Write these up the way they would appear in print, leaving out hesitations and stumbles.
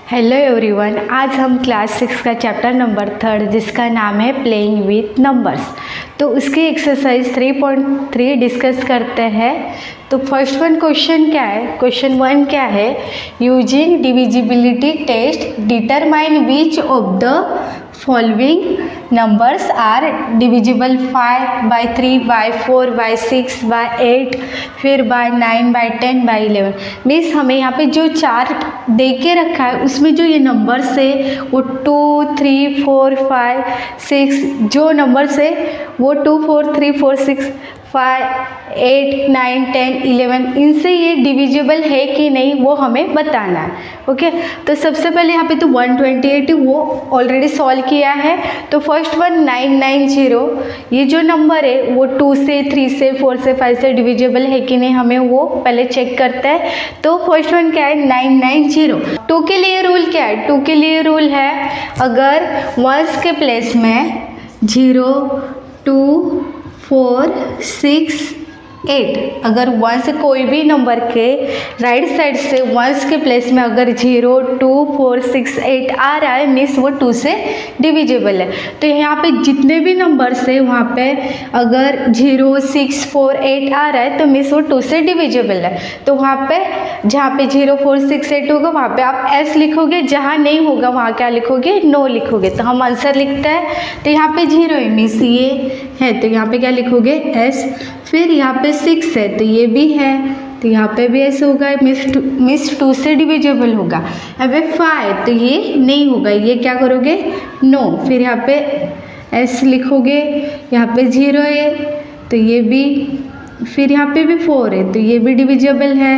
Hello everyone, आज हम class 6 का चैप्टर नंबर 3 जिसका नाम है प्लेइंग विथ नंबर्स, तो उसकी एक्सरसाइज 3.3 डिस्कस करते हैं। तो फर्स्ट वन क्वेश्चन क्या है, क्वेश्चन 1 क्या है, using divisibility test determine which of the following numbers are divisible 5 by 3 by 4 by 6 by 8 फिर बाई 9 बाई 10 बाई 11। मीन्स हमें यहाँ पे जो चार दे के रखा है उसमें जो ये नंबर्स है वो 2 3 4 5 6 जो नंबर्स है वो 2 4 3 4 6 5 8 9 10 11 इनसे ये डिविजिबल है कि नहीं वो हमें बताना है। ओके, तो सबसे पहले यहाँ पे तो 128 वो ऑलरेडी सॉल्व किया है। तो फर्स्ट वन 990 ये जो नंबर है वो 2 से 3 से 4 से 5 से डिविजिबल है कि नहीं हमें वो पहले चेक करता है। तो फर्स्ट वन क्या है 990। 2 के लिए रूल क्या है, 2 के लिए रूल है अगर वंस के प्लेस में 0 2 4 6 8 अगर वन से कोई भी नंबर के राइट साइड से वंस के प्लेस में अगर 0 2 4 6 8 आ रहा है मीन्स वो 2 से डिविजिबल है। तो यहाँ पे जितने भी नंबर्स है वहाँ पे अगर 0 6 4 8 आ रहा है तो मीन्स वो 2 से डिविजिबल है। तो वहाँ पे जहाँ पे 0 4 6 8 होगा वहाँ पे आप S लिखोगे, जहाँ नहीं होगा वहाँ क्या लिखोगे, नो लिखोगे। तो हम आंसर लिखते हैं तो यहाँ पे 0 है मीन्स ये है तो यहाँ पे क्या लिखोगे S। फिर यहाँ पे 6 है तो ये भी है तो यहाँ पे भी ऐसे होगा मिस 2 से डिविजिबल होगा। अब 5 तो ये नहीं होगा, ये क्या करोगे नो। फिर यहाँ पे S लिखोगे, यहाँ पे 0 है तो ये भी, फिर यहाँ पे भी 4 है तो ये भी डिविजिबल है।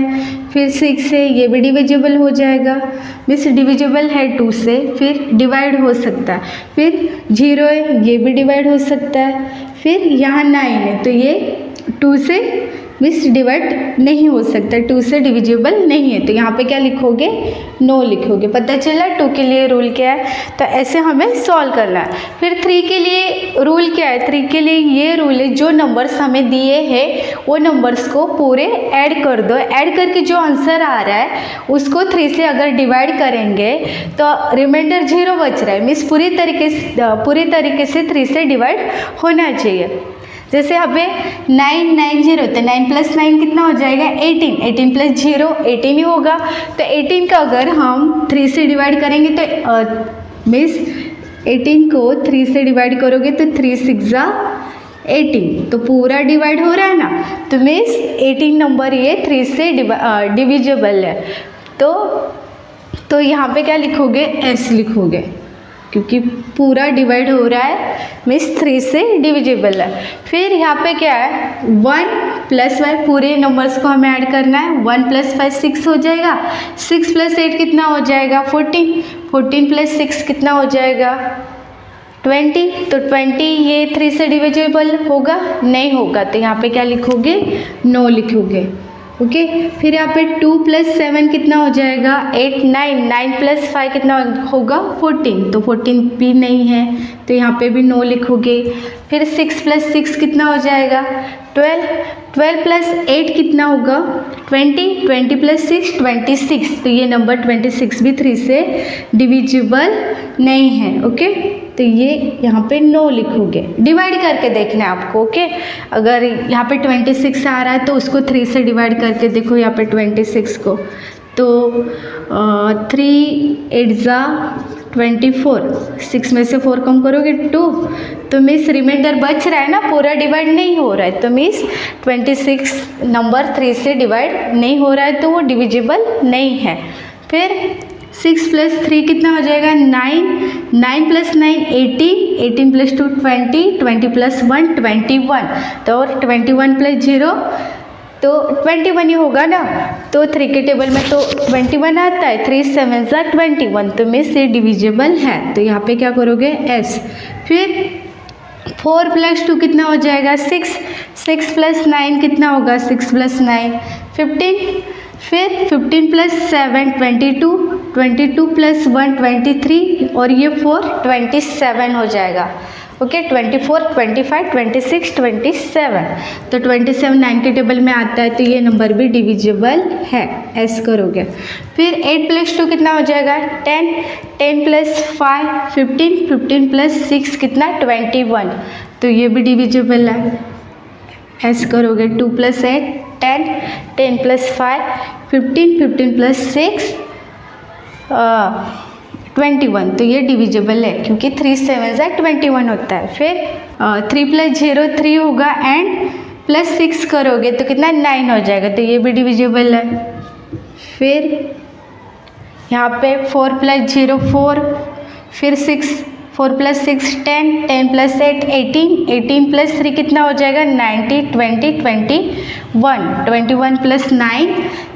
फिर 6 है ये भी डिविजिबल हो जाएगा, मिस डिविजिबल है 2 से, फिर डिवाइड हो सकता है। फिर 0 है ये भी डिवाइड हो सकता है। फिर यहाँ 9 है तो ये 2 से मिस डिवाइड नहीं हो सकता, 2 से डिविजिबल नहीं है तो यहाँ पे क्या लिखोगे नो लिखोगे। पता चला 2 के लिए रूल क्या है, तो ऐसे हमें सॉल्व करना है। फिर 3 के लिए रूल क्या है, 3 के लिए ये रूल है जो नंबर्स हमें दिए हैं वो नंबर्स को पूरे ऐड कर दो, ऐड करके जो आंसर आ रहा है उसको 3 से अगर डिवाइड करेंगे तो रिमाइंडर 0 बच रहा है, मीन्स पूरी तरीके से 3 से डिवाइड होना चाहिए। जैसे यहाँ पे 990 तो 9 + 9 कितना हो जाएगा 18, 18 + 0 18 ही होगा। तो 18 का अगर हम 3 से डिवाइड करेंगे तो मीन्स 18 को 3 से डिवाइड करोगे तो 3 6 18 तो पूरा डिवाइड हो रहा है ना, तो मीन्स 18 नंबर ये 3 से डिविजिबल है। तो यहाँ पे क्या लिखोगे S लिखोगे क्योंकि पूरा डिवाइड हो रहा है मीन्स 3 से डिविजिबल है। फिर यहाँ पे क्या है 1 + 5 पूरे नंबर्स को हमें ऐड करना है। 1 + 5 6 हो जाएगा, 6 + 8 कितना हो जाएगा 14, 14 + 6 कितना हो जाएगा 20। तो 20 ये 3 से डिविजिबल होगा नहीं होगा, तो यहाँ पे क्या लिखोगे नो लिखोगे। ओके, फिर यहाँ पे 2 + 7 कितना हो जाएगा 8 9, 9 + 5 कितना होगा 14, तो 14 भी नहीं है तो यहाँ पे भी नो लिखोगे। फिर 6 + 6 कितना हो जाएगा 12, 12 + 8 कितना होगा 20, 20 + 6 26, तो ये नंबर 26 भी 3 से डिविजिबल नहीं है। ओके, तो ये यहाँ पे नो लिखोगे, डिवाइड करके देखना है आपको। ओके, अगर यहाँ पे 26 आ रहा है तो उसको 3 से डिवाइड करके देखो यहाँ पे 26 को, तो 3 8 ज़ा 24, 6 में से 4 कम करोगे 2, तो मीन्स रिमाइंडर बच रहा है ना, पूरा डिवाइड नहीं हो रहा है, तो मीन्स 26 नंबर 3 से डिवाइड नहीं हो रहा है तो वो डिविजिबल नहीं है। फिर 6 + 3 कितना हो जाएगा 9, 9 + 9 18, 18 + 2 20, 20 + 1 21, तो 21 + 0 तो 21 ही होगा ना, तो 3 के टेबल में तो 21 आता है, 3 7 ज़ा 21, तो मीन्स ये डिविजिबल है, तो यहाँ पे क्या करोगे S। फिर 4 + 2 कितना हो जाएगा 6, 6 + 9 कितना होगा 6 + 9 15, फिर 15 + 7 22, 22 + 1 23 और ये 4 27 हो जाएगा। ओके 24, 25, 26, 27। तो 27 9 के टेबल में आता है, तो ये नंबर भी डिविजिबल है, ऐसे करोगे। फिर 8 + 2 कितना हो जाएगा 10, 10 + 5 15, 15 + 6 कितना 21, तो ये भी डिविजिबल है, ऐसे करोगे। 2 + 8 10, 10 + 5 15, 15 + 6 21, तो ये डिविजिबल है क्योंकि 3 7 21 होता है। फिर 3 + 0 3 होगा एंड +6 करोगे तो कितना 9 हो जाएगा, तो ये भी डिविजिबल है। फिर यहाँ पे 4 + 0 4, फिर 6, 4 + 6 10, 10 + 8 18, 18 + 3 कितना हो जाएगा 90, 20 21, 21 + 9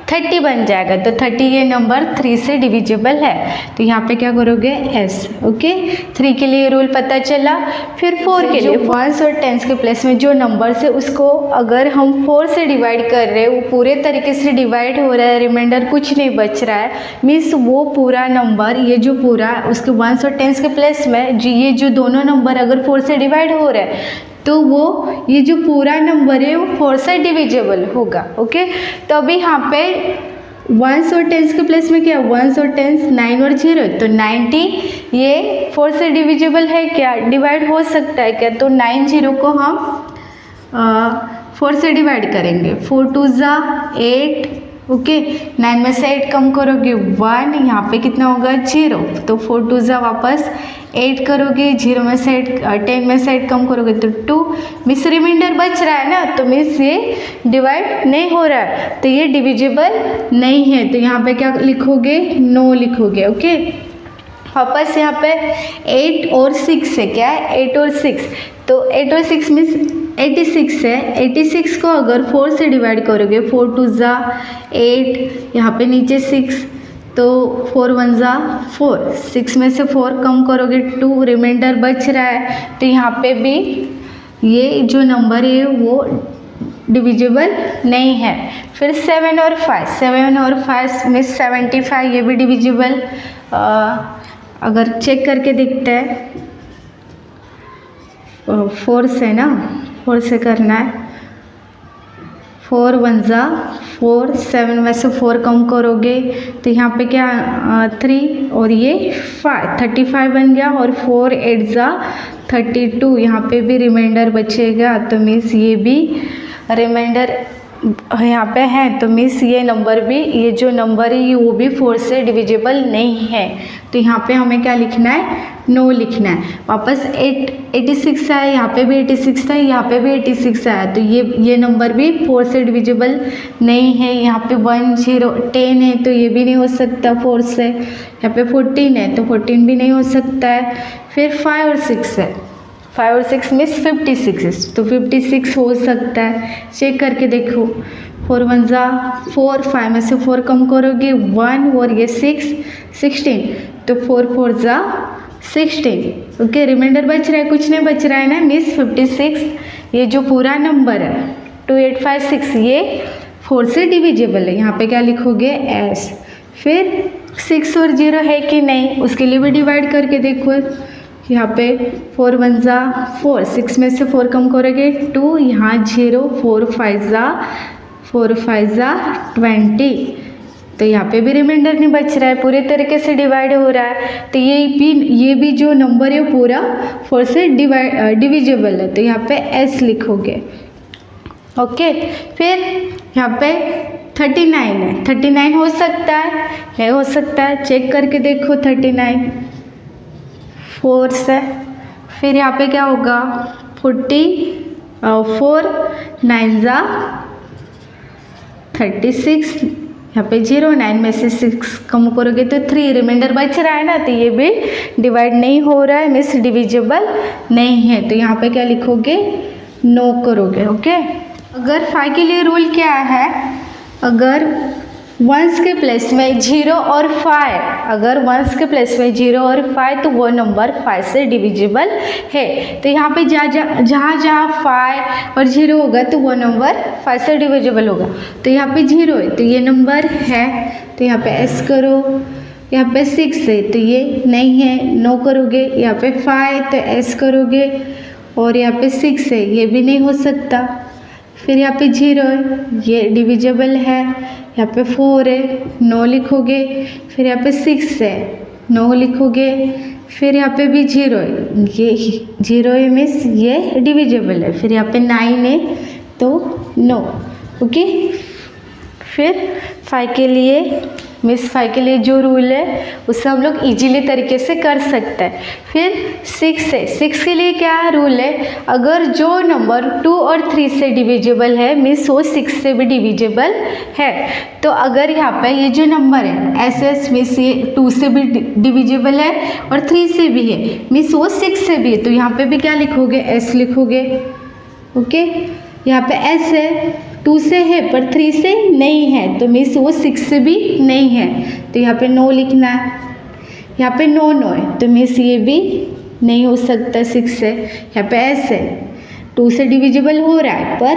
30 बन जाएगा, तो 30 ये नंबर 3 से डिविजिबल है, तो यहाँ पे क्या करोगे S। ओके 3 के लिए रूल पता चला। फिर 4 के लिए वंस और टेंस के प्लेस में जो नंबर से उसको अगर हम 4 से डिवाइड कर रहे हैं वो पूरे तरीके से डिवाइड हो रहा है, रिमाइंडर कुछ नहीं बच रहा है, मीन्स वो पूरा नंबर ये जो पूरा उसके वंस और टेंस के प्लेस में ये जो दोनों नंबर अगर 4 से डिवाइड हो रहा है तो वो ये जो पूरा नंबर है वो 4 से डिविजिबल होगा। ओके तो अभी यहाँ पे वंस और टेंस के प्लेस में क्या वंस और टेंस 9 और 0, तो 90 ये 4 से डिविजिबल है क्या, डिवाइड हो सकता है क्या, तो 9 0 को हम 4 से डिवाइड करेंगे। 4 2 8, ओके 9 में से 8 कम करोगे 1, यहाँ पे कितना होगा 0, तो 4 2 वापस 8 करोगे, 0 में से 8 10 में से 8 कम करोगे तो 2, मिस रिमाइंडर बच रहा है ना, तो मिस ये डिवाइड नहीं हो रहा है, तो ये डिविजिबल नहीं है, तो यहाँ पे क्या लिखोगे नो लिखोगे। ओके वापस यहाँ पे 8 और 6 है, क्या है 8 और 6, तो 8 और 6 मीन्स 86 है, 86 को अगर 4 से डिवाइड करोगे 4 2 8, यहाँ पे नीचे 6, तो 4 1 4, 6 में से 4 कम करोगे 2, रिमाइंडर बच रहा है, तो यहाँ पे भी ये जो नंबर है वो डिविजिबल नहीं है। फिर 7 और 5 में 75 ये भी डिविजिबल, अगर चेक करके देखते हैं 4 से ना, 4 से करना है, 4 1 4, 7 में से 4 कम करोगे तो यहाँ पे क्या 3 और ये 5 35 बन गया, और 4 8 32, यहाँ पे भी रिमाइंडर बचेगा, तो मीन्स ये भी रिमाइंडर यहाँ पे है, तो मीन्स ये नंबर भी ये जो नंबर है वो भी 4 से डिविजिबल नहीं है, तो यहाँ पे हमें क्या लिखना है नो लिखना है। वापस 86 है, यहाँ पे भी 86 था, यहाँ पे भी 86 आया, तो ये नंबर भी 4 से डिविजिबल नहीं है। यहाँ पे 1 0 10 है, तो ये भी नहीं हो सकता 4 से। यहाँ पे 14 है, तो 14 भी नहीं हो सकता है। फिर 5 और 6 है, 5 और 6 मीन्स 56, तो 56 हो सकता है, चेक करके देखो। 4 1 4, 5 में से 4 कम करोगे 1, और ये 6 16, तो 4 4 16। ओके रिमाइंडर बच रहा है, कुछ नहीं बच रहा है ना, मिस 56 ये जो पूरा नंबर है 2856 ये 4 से डिविजिबल है, यहाँ पे क्या लिखोगे S। फिर 6 और 0 है कि नहीं, उसके लिए भी डिवाइड करके देखो। यहाँ पे 4 1 4, 6 में से 4 कम करोगे 2, यहाँ 0, 4 5 20, तो यहाँ पे भी रिमाइंडर नहीं बच रहा है, पूरे तरीके से डिवाइड हो रहा है, तो ये भी जो नंबर है पूरा 4 से डिविजिबल है, तो यहाँ पे S लिखोगे। ओके फिर यहाँ पे 39 है, 39 हो सकता है नहीं हो सकता है, चेक करके देखो 39 4 से। फिर यहाँ पे क्या होगा 44 9 36, यहाँ पे 0, 9 में से 6 कम करोगे तो 3, रिमाइंडर बच रहा है ना, तो ये भी डिवाइड नहीं हो रहा है, मीन्स डिविजिबल नहीं है, तो यहाँ पे क्या लिखोगे नो करोगे। ओके अगर 5 के लिए रूल क्या है, अगर वंस के प्लेस में 0 और 5, अगर वंस के प्लेस में 0 और 5 तो वो नंबर 5 से डिविजिबल है, तो यहाँ पे जहाँ 5 और 0 होगा तो वो नंबर 5 से डिविजिबल होगा, तो यहाँ पे 0 है तो ये नंबर है, तो यहाँ पे S करो। यहाँ पे 6 है तो ये नहीं है, नो करोगे। यहाँ पे 5 तो एस करोगे, और यहाँ पे 6 है, ये भी नहीं हो सकता। फिर यहाँ पे 0 है, ये डिविजिबल है। यहाँ पे 4 है, नो लिखोगे। फिर यहाँ पे 6 है, नो लिखोगे। फिर यहाँ पे भी 0 है, ये 0 है मीन्स ये डिविजिबल है। फिर यहाँ पे 9 है तो नो। ओके, फिर 5 के लिए मिस 5 के लिए जो रूल है उससे हम लोग इजीली तरीके से कर सकते हैं। फिर 6 है, 6 के लिए क्या रूल है, अगर जो नंबर 2 और 3 से डिविजिबल है मीन्स वो 6 से भी डिविजिबल है। तो अगर यहाँ पे ये जो नंबर है एस मीन्स ये 2 से भी डिविजिबल है और 3 से भी है मीन्स वो 6 से भी है, तो यहाँ पे भी क्या लिखोगे, एस लिखोगे। ओके, यहाँ पे एस है, 2 से है पर 3 से नहीं है, तो मीन्स वो 6 से भी नहीं है, तो यहाँ पे नो लिखना है। यहाँ पे नो है तो मीन्स ये भी नहीं हो सकता 6 से। यहाँ पे एस है, 2 से डिविजिबल हो रहा है पर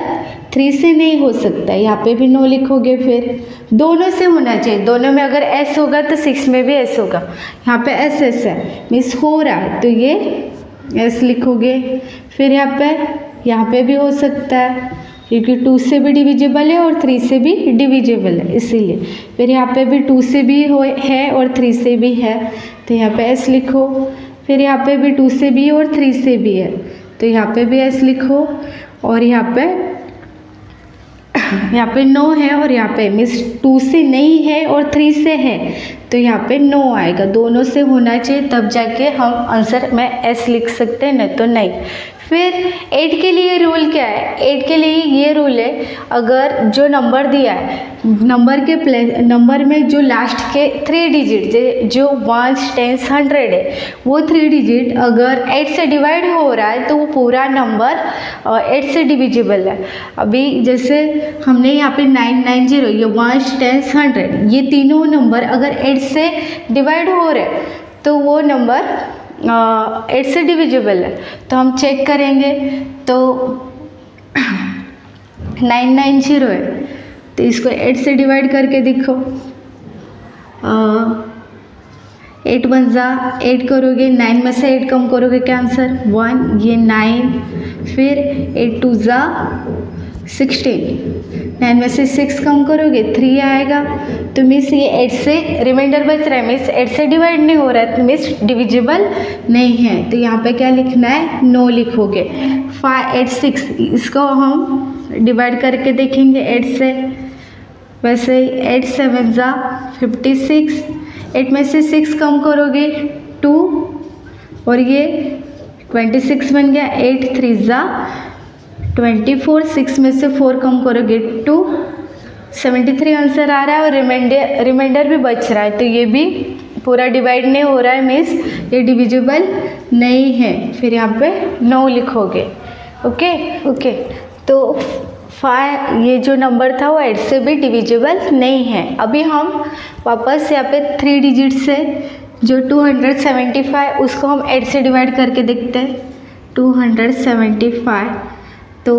3 से नहीं हो सकता, यहाँ पे भी नो लिखोगे। फिर दोनों से होना चाहिए, दोनों में अगर एस होगा तो 6 में भी एस होगा। यहाँ पे एस है मीन्स हो रहा है तो ये एस लिखोगे। फिर यहाँ पे भी हो सकता है क्योंकि 2 से भी डिविजिबल है और 3 से भी डिविजिबल है इसीलिए। फिर यहाँ पे भी 2 से भी है और 3 से भी है, तो यहाँ पे एस लिखो। फिर यहाँ पे भी 2 से भी और 3 से भी है, तो यहाँ पे भी एस लिखो। और यहाँ पे नो है और यहाँ पे मीन्स 2 से नहीं है और 3 से है, तो यहाँ पे नो आएगा। दोनों से होना चाहिए तब जाके हम आंसर में एस लिख सकते हैं, नहीं तो नहीं। फिर 8 के लिए रूल क्या है, 8 के लिए ये रूल है, अगर जो नंबर दिया है नंबर में जो लास्ट के 3 डिजिट जो 1, 10, 100 है वो 3 डिजिट अगर 8 से डिवाइड हो रहा है तो वो पूरा नंबर 8 से डिविजिबल है। अभी जैसे हमने यहाँ पे 990 ये 1, 10, 100 ये तीनों नंबर अगर 8 से डिवाइड हो रहे तो वो नंबर 8 से डिविजिबल है। तो हम चेक करेंगे तो 990 है तो इसको 8 से डिवाइड करके देखो। 8 1 जा 8 करोगे, 9 में से 8 कम करोगे क्या आंसर 1, ये 9। फिर 8 2 जा 16, 9 में से 6 कम करोगे 3 आएगा, तो मिस ये 8 से रिमाइंडर बच रहा है, मिस 8 से डिवाइड नहीं हो रहा है तो मिस डिविजिबल नहीं है, तो यहाँ पे क्या लिखना है, नो लिखोगे। 5 8 6 इसको हम डिवाइड करके देखेंगे 8 से, वैसे ही 8 7 जा 56, 8 में से 6 कम करोगे 2 और ये 26 बन गया। 8 3 जा 24, 6 में से 4 कम करोगे 2, 73 आंसर आ रहा है और रिमाइंडर भी बच रहा है, तो ये भी पूरा डिवाइड नहीं हो रहा है, मीन्स ये डिविजिबल नहीं है। फिर यहाँ पे 9 लिखोगे। ओके तो 5 ये जो नंबर था वो 8 से भी डिविजिबल नहीं है। अभी हम वापस यहाँ पे 3 डिजिट से जो 275 उसको हम 8 से डिवाइड करके देखते हैं। 275 तो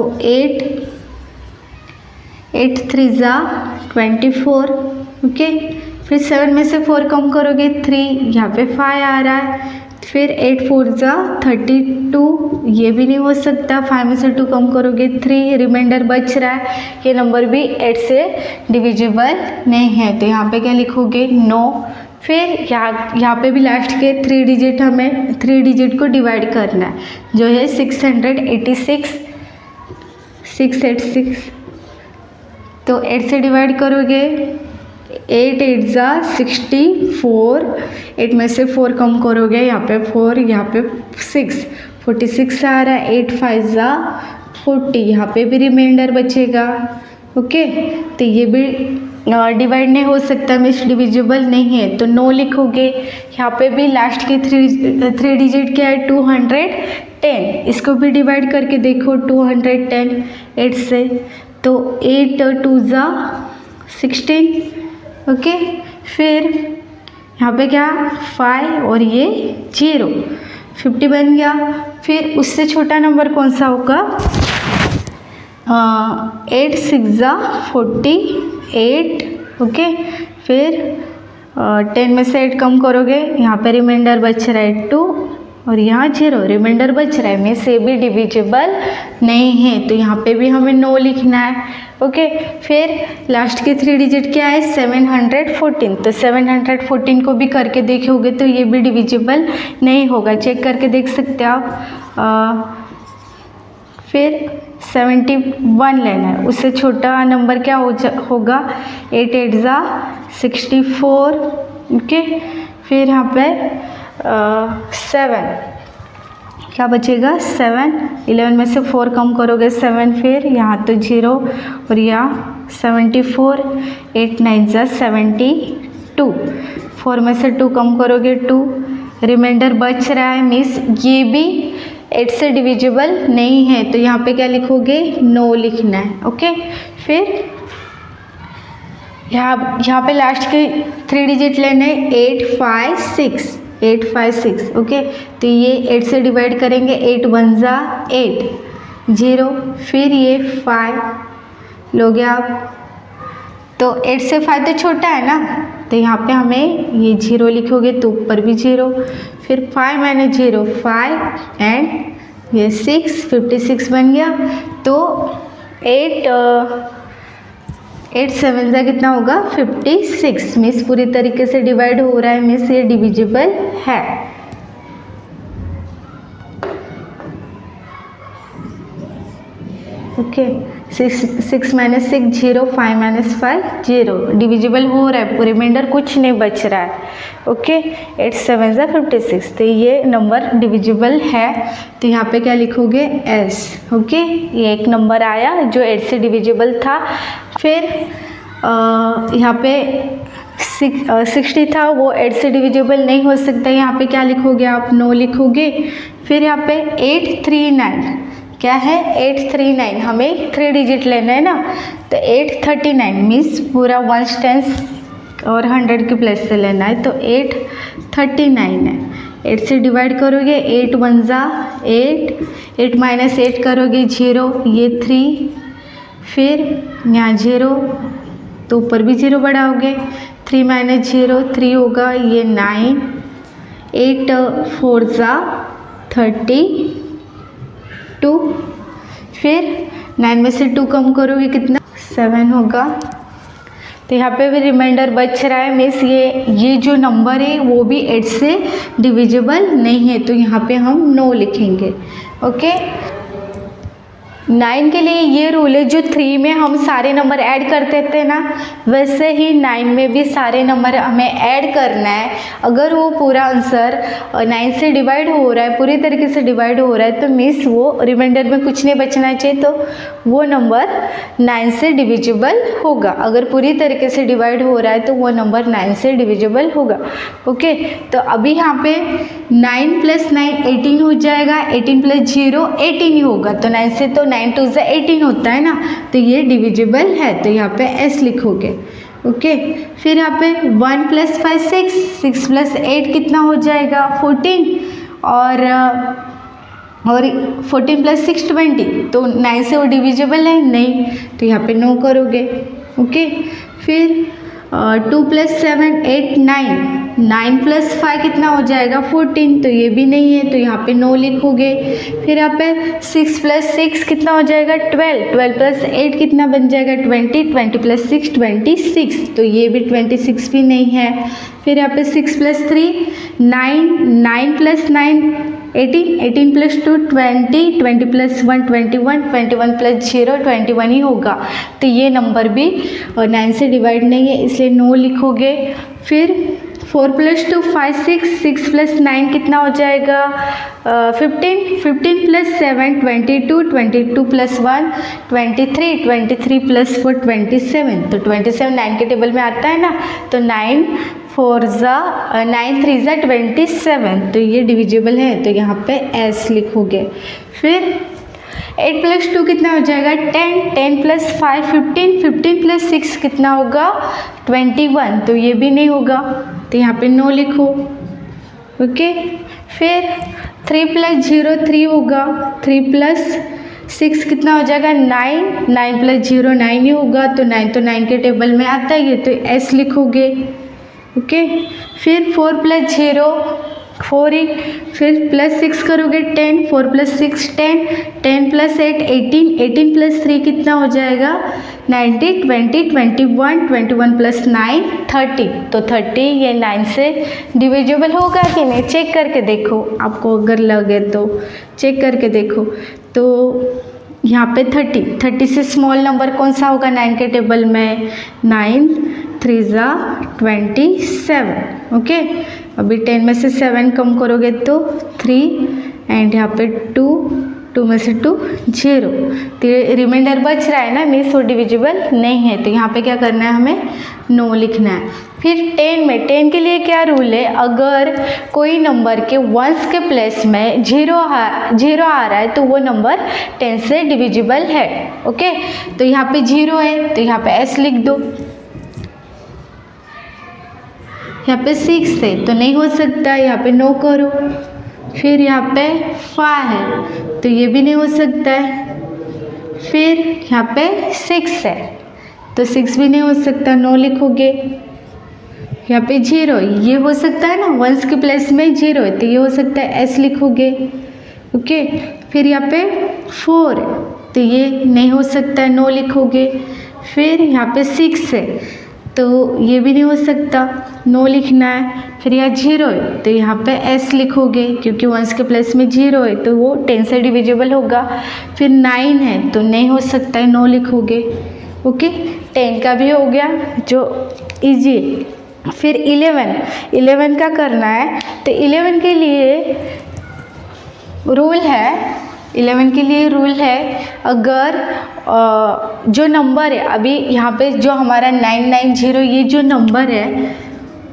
8 3 जा 24, ओके। फिर 7 में से 4 कम करोगे 3, यहाँ पे 5 आ रहा है। फिर 8 4 जा 32, ये भी नहीं हो सकता, 5 में से 2 कम करोगे 3, रिमाइंडर बच रहा है, ये नंबर भी 8 से डिविजिबल नहीं है, तो यहाँ पे क्या लिखोगे, नो। फिर यहाँ पे भी लास्ट के 3 डिजिट हमें 3 डिजिट को डिवाइड करना है, जो है 686, तो 8 से डिवाइड करोगे 8 8 जा 64, 8 में से 4 कम करोगे, यहाँ पे 4 यहाँ पे 6, 46 आ रहा है। 8 5 जा 40, यहाँ पे भी रिमाइंडर बचेगा, ओके। तो ये भी डिवाइड नहीं हो सकता, मिस डिविजिबल नहीं है, तो नो लिखोगे। यहाँ पे भी लास्ट के 3 डिजिट क्या है, 210, इसको भी डिवाइड करके देखो 210 8 से, तो 8 2 जा 16, ओके। फिर यहाँ पे क्या 5 और ये 0, 50 बन गया। फिर उससे छोटा नंबर कौन सा होगा, 8 6 जा 48, ओके। फिर 10 में से 8 कम करोगे, यहाँ पे रिमाइंडर बच रहा है 2 और यहाँ 0, रिमाइंडर बच रहा है, में से भी डिविजिबल नहीं है, तो यहाँ पे भी हमें नो लिखना है। ओके, फिर लास्ट के 3 डिजिट क्या है 714, तो 714 को भी करके देखोगे तो ये भी डिविजिबल नहीं होगा, चेक करके देख सकते हो आप। फिर 71 लेना है, उससे छोटा नंबर क्या होगा 8 8 ज़ा 64। ओके, फिर यहाँ पे 7 क्या बचेगा 7, 11 में से 4 कम करोगे 7, फिर यहाँ तो 0 और यहाँ 74, 8 9 ज़ा 72, 4 में से 2 कम करोगे 2, रिमाइंडर बच रहा है, मीन्स ये भी 8 से डिविजिबल नहीं है, तो यहाँ पे क्या लिखोगे नो लिखना है। ओके, फिर यहाँ पे लास्ट के 3 डिजिट लेने 8 5 6, 8 5 6। ओके, तो ये 8 से डिवाइड करेंगे, 8 1 ज़ा 8, 0, फिर ये 5 लोगे आप, तो 8 से 5 तो छोटा है ना, तो यहाँ पे हमें ये 0 लिखोगे तो ऊपर भी 0, फिर 5 माइनस 0 5 एंड ये 6, 56 बन गया। तो 8 7 ज़ा कितना होगा 56, मीन्स पूरी तरीके से डिवाइड हो रहा है, मीन्स ये डिविजिबल है। ओके, 6 माइनस 6 0, 5 माइनस 5 0, डिविजिबल हो रहा है, रिमाइंडर कुछ नहीं बच रहा है। ओके, 8 7 ज़ा 56, तो ये नंबर डिविजिबल है, तो यहाँ पे क्या लिखोगे एस। ओके, ये एक नंबर आया जो 8 से डिविजिबल था। फिर यहाँ पे 60 था, वो 8 से डिविजिबल नहीं हो सकता, यहाँ पे क्या लिखोगे आप नो लिखोगे। फिर यहाँ पे 839 क्या है 839, हमें 3 डिजिट लेना है ना, तो 839 मीन्स पूरा 1 टेंस और 100 के प्लस से लेना है, तो 839 है। 8 से डिवाइड करोगे 8 1 ज़ा 8, 8 माइनस 8 करोगे 0, ये 3, फिर यहाँ 0 तो ऊपर भी 0 बढ़ाओगे, 3 माइनस 0 3 होगा, ये 9, 8 4 ज़ा 32, फिर 9 में से 2 कम करोगे कितना 7 होगा, तो यहाँ पे भी रिमाइंडर बच रहा है, मीन्स ये जो नंबर है वो भी 8 से डिविजिबल नहीं है, तो यहाँ पे हम नो लिखेंगे। ओके, 9 के लिए ये रूल है, जो 3 में हम सारे नंबर ऐड करते थे ना, वैसे ही 9 में भी सारे नंबर हमें ऐड करना है। अगर वो पूरा आंसर 9 से डिवाइड हो रहा है, पूरी तरीके से डिवाइड हो रहा है, तो मीन्स वो रिमाइंडर में कुछ नहीं बचना चाहिए, तो वो नंबर 9 से डिविजिबल होगा। अगर पूरी तरीके से डिवाइड हो रहा है तो वो नंबर 9 से डिविजिबल होगा। ओके, तो अभी यहाँ पे 9 + 9 18 हो जाएगा, 18 + 0 18 ही होगा, तो 9 से तो 9 2 ज़ा 18 होता है ना, तो ये डिविजिबल है, तो यहाँ पे एस लिखोगे। ओके, फिर यहाँ पे 1 + 5 6, 6 + 8 कितना हो जाएगा 14, और 14 + 6 20, तो 9 से वो डिविजिबल है नहीं, तो यहाँ पे नो करोगे। ओके, फिर 2 + 7 8 9, 9 + 5 कितना हो जाएगा 14, तो ये भी नहीं है, तो यहाँ पे नो लिखोगे। फिर यहाँ पे 6 + 6 कितना हो जाएगा 12, 12 + 8 कितना बन जाएगा 20, 20 + 6 26, तो ये भी 26 भी नहीं है। फिर यहाँ पे 6 + 3 9, 9 + 9 18, 18 + 2 20, 20 + 1 21, 21 + 0 21 ही होगा, तो ये नंबर भी 9 से डिवाइड नहीं है, इसलिए नो लिखोगे। फिर 4 + 2 5 6, 6 + 9 कितना हो जाएगा 15, 15 + 7 22, 22 + 1 23, 23 + 4 27, तो 27 9 के टेबल में आता है ना, तो 9 4 ज़ा 9 3 ज़ा 27, तो ये डिविजिबल है, तो यहाँ पे एस लिखोगे। फिर 8 + 2 कितना हो जाएगा 10, 10 + 5 15, 15 + 6 कितना होगा 21, तो ये भी नहीं होगा, तो यहाँ पे नो लिखो। ओके, फिर 3 + 0 3 होगा, 3 + 6 कितना हो जाएगा 9, 9 + 0 9 ही होगा, तो 9 के टेबल में आता है ये, तो एस लिखोगे। ओके। फिर 4 + 0 4 ही, फिर +6 करोगे 10, 4 + 6 10, 10 + 8 18, 18 + 3 कितना हो जाएगा 90, 20 21, 21 + 9 30। तो 30 ये 9 से डिविजिबल होगा कि नहीं, चेक करके देखो, आपको अगर लगे तो चेक करके देखो। तो यहाँ पे 30 से स्मॉल नंबर कौन सा होगा 9 के टेबल में, 9 3 = 27। ओके, अभी 10 में से 7 कम करोगे तो 3 एंड यहाँ पे 2 में से 2 0, तो रिमाइंडर बच रहा है ना, मीन्स वो डिविजिबल नहीं है। तो यहाँ पे क्या करना है, हमें नो लिखना है। फिर 10 के लिए क्या रूल है, अगर कोई नंबर के वंस के प्लेस में 0 आ रहा है तो वो नंबर 10 से डिविजिबल है। ओके, तो यहाँ पे 0 है तो यहाँ पे S लिख दो। यहाँ पे 6 है तो नहीं हो सकता, यहाँ पे नो करो। फिर यहाँ पे 5 है तो ये भी नहीं हो सकता है। फिर यहाँ पे 6 है तो 6 भी नहीं हो सकता, नो लिखोगे। यहाँ पे 0 ये हो सकता है ना, वंस के प्लेस में 0 है तो ये हो सकता है, S लिखोगे। ओके, फिर यहाँ पे 4 है तो ये नहीं हो सकता है, नो लिखोगे। फिर यहाँ पे 6 है तो ये भी नहीं हो सकता, नो लिखना है। फिर यहाँ 0 है तो यहाँ पे S लिखोगे, क्योंकि वंस के प्लेस में 0 है तो वो 10 से डिविजिबल होगा। फिर 9 है तो नहीं हो सकता है, नो लिखोगे। ओके, 10 का भी हो गया जो इजी है। फिर 11 का करना है, तो 11 के लिए रूल है, 11 के लिए रूल है, अगर जो नंबर है अभी यहाँ पे जो हमारा 990 ये जो नंबर है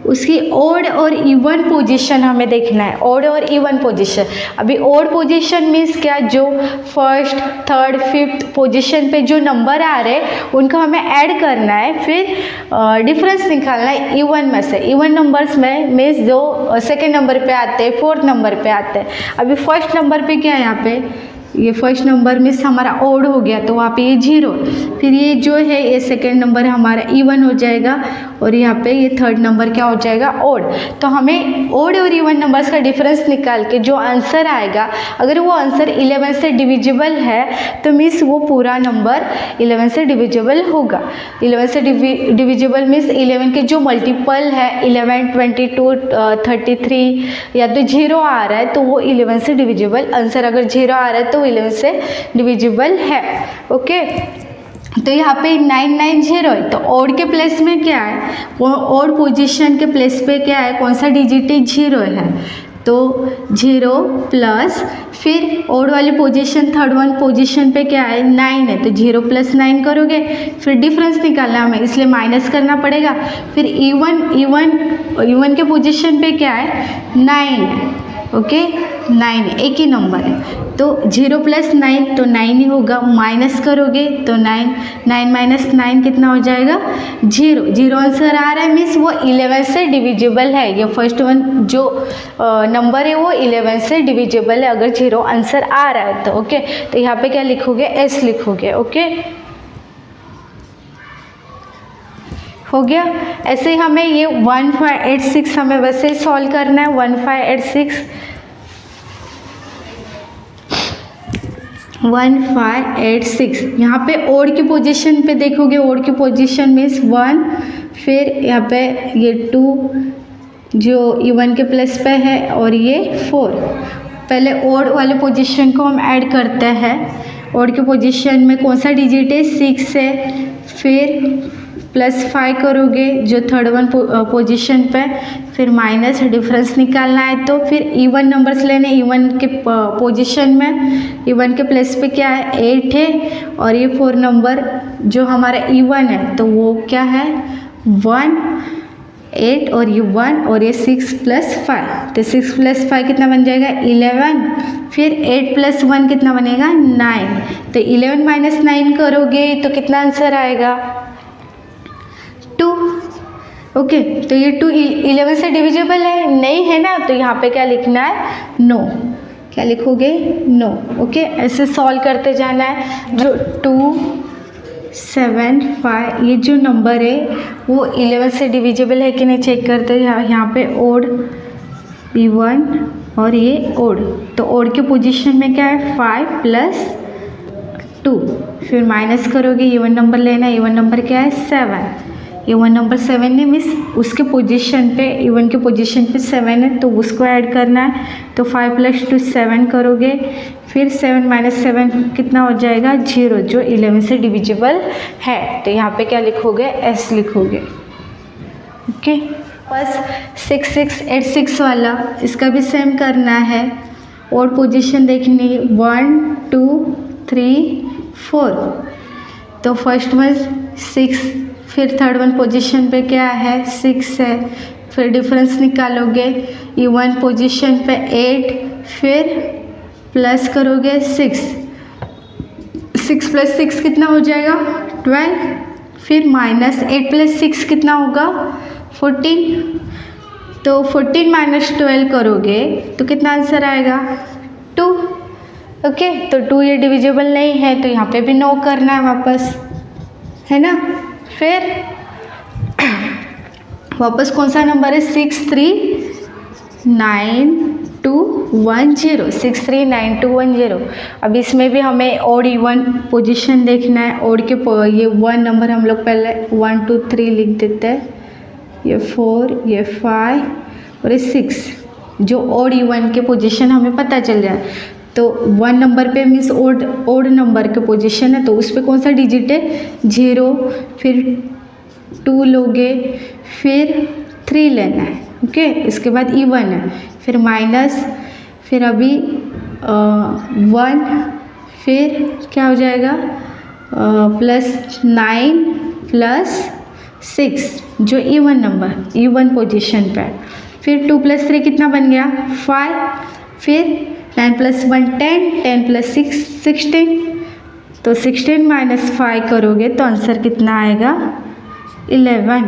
उसकी ओड और इवन पोजीशन हमें देखना है, ओड और इवन पोजीशन। अभी ओड पोजीशन मीन्स क्या, जो फर्स्ट थर्ड फिफ्थ पोजीशन पे जो नंबर आ रहे हैं उनको हमें ऐड करना है, फिर डिफरेंस निकालना है इवन में से। इवन नंबर्स में मीन्स जो सेकेंड नंबर पे आते हैं, फोर्थ नंबर पे आते हैं। अभी फर्स्ट नंबर पे क्या है, यहाँ पे ये फर्स्ट नंबर मीन्स हमारा ओड हो गया तो वहाँ पे ये 0, फिर ये जो है ये सेकेंड नंबर हमारा इवन हो जाएगा और यहाँ पे ये थर्ड नंबर क्या हो जाएगा, ओड। तो हमें ओड और इवन नंबर्स का डिफरेंस निकाल के जो आंसर आएगा, अगर वो आंसर 11 से डिविजिबल है तो मीन्स वो पूरा नंबर 11 से डिविजिबल होगा। 11 से डिविजिबल मीन्स 11 के जो मल्टीपल है 11, 22, 33 या तो 0 आ रहा है तो वो 11 से डिविजिबल, आंसर अगर 0 आ रहा है तो 11 से डिविजिबल है। ओके, तो यहाँ पे 990 है तो ओड के प्लेस में क्या है, ओड पोजीशन के प्लेस पे क्या है, कौन सा डिजिट है, 0 है तो 0 प्लस, फिर ओड वाली पोजीशन थर्ड वन पोजीशन पे क्या है 9 है तो 0 + 9 करोगे, फिर डिफरेंस निकालना हमें इसलिए माइनस करना पड़ेगा। फिर इवन के पोजीशन पे क्या है 9 है। ओके, 9 एक ही नंबर है तो 0 + 9 तो 9 ही होगा, माइनस करोगे तो 9 - 9 कितना हो जाएगा 0 आंसर आ रहा है, मीन्स वो 11 से डिविजिबल है। ये फर्स्ट वन जो नंबर है वो 11 से डिविजिबल है अगर 0 आंसर आ रहा है तो। ओके, तो यहाँ पे क्या लिखोगे, S लिखोगे। ओके, हो गया। ऐसे ही हमें ये 1586 हमें वैसे सॉल्व करना है। 1586 यहाँ पे ओड की पोजीशन पे देखोगे, ओड की पोजीशन मीन्स 1, फिर यहाँ पे ये 2 जो इवन के प्लेस पे है और ये 4। पहले ओड वाले पोजीशन को हम ऐड करते हैं। ओड की पोजीशन में कौन सा डिजिट है, 6 है, फिर +5 करोगे जो थर्ड वन पोजीशन पे, फिर माइनस डिफरेंस निकालना है तो फिर इवन नंबर्स लेने, इवन के पोजीशन में इवन के प्लेस पे क्या है 8 है और ये 4 नंबर जो हमारा इवन है तो वो क्या है 1 8 और ये 1 और ये 6 + 5 तो 6 + 5 कितना बन जाएगा 11, फिर 8 + 1 कितना बनेगा 9, तो 11 - 9 करोगे तो कितना आंसर आएगा 2। ओके, तो ये 2 11 से डिविजिबल है नहीं है ना, तो यहाँ पे क्या लिखना है नो, क्या लिखोगे नो। ओके, ऐसे सॉल्व करते जाना है। जो 2 7 5, ये जो नंबर है वो 11 से डिविजिबल है कि नहीं चेक करते हैं। यहाँ पे ओड इवन और ये ओड, तो ओड के पोजीशन में क्या है 5 + 2, फिर माइनस करोगे, इवन नंबर लेना, इवन नंबर क्या है 7, इवन नंबर 7 है मिस उसके पोजीशन पे, इवन के पोजीशन पे 7 है तो उसको ऐड करना है, तो 5 + 2 7 करोगे, फिर 7 - 7 कितना हो जाएगा 0, जो 11 से डिविजिबल है। तो यहाँ पे क्या लिखोगे S लिखोगे। ओके, बस 6 6 8 6 वाला इसका भी सेम करना है, और पोजीशन देखनी 1 2 3 4, तो फर्स्ट वन 6, फिर थर्ड वन पोजीशन पे क्या है 6 है, फिर डिफरेंस निकालोगे, इवन पोजीशन पे 8, फिर प्लस करोगे 6 + 6 कितना हो जाएगा 12, फिर -8 + 6 कितना होगा 14, तो 14 - 12 करोगे तो कितना आंसर आएगा 2। ओके, तो 2 ये डिविजिबल नहीं है तो यहाँ पे भी नो करना है वापस, है ना। फिर वापस कौन सा नंबर है 6 3 9 2 1 0, 6 3 9 2 1 0। अब इसमें भी हमें ओड इवन पोजीशन देखना है। ओड के ये 1 नंबर हम लोग पहले 1 2 3 लिख देते हैं, ये 4 ये 5 और ये 6, जो ओड इवन के पोजीशन हमें पता चल जाए। तो 1 नंबर पे मीन्स ओड नंबर के पोजीशन है, तो उस पर कौन सा डिजिट है 0, फिर 2 लोगे, फिर 3 लेना है। ओके, इसके बाद इवन है, फिर माइनस, फिर अभी 1, फिर क्या हो जाएगा +9 + 6, जो इवन नंबर इवन पोजीशन पे है, फिर 2 + 3 कितना बन गया 5, फिर 9 + 1 10, 10 + 6 16, तो 16 - 5 करोगे तो आंसर कितना आएगा 11।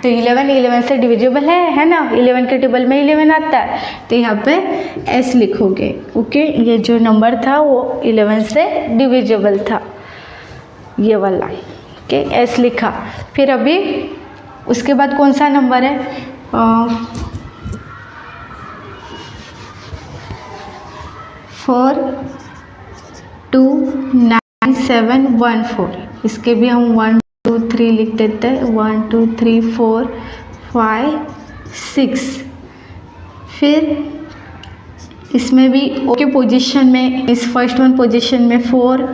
तो 11 से डिविजिबल है ना, 11 के टेबल में 11 आता है, तो यहाँ पे S लिखोगे। ओके, ये जो नंबर था वो 11 से डिविजिबल था, ये वाला। ओके, S लिखा। फिर अभी उसके बाद कौन सा नंबर है 4 2 9 7 1 4, इसके भी हम 1 2 3 लिख देते हैं, 1 2 3 4 5 6, फिर इसमें भी O के पोजीशन में, इस फर्स्ट वन पोजीशन में 4,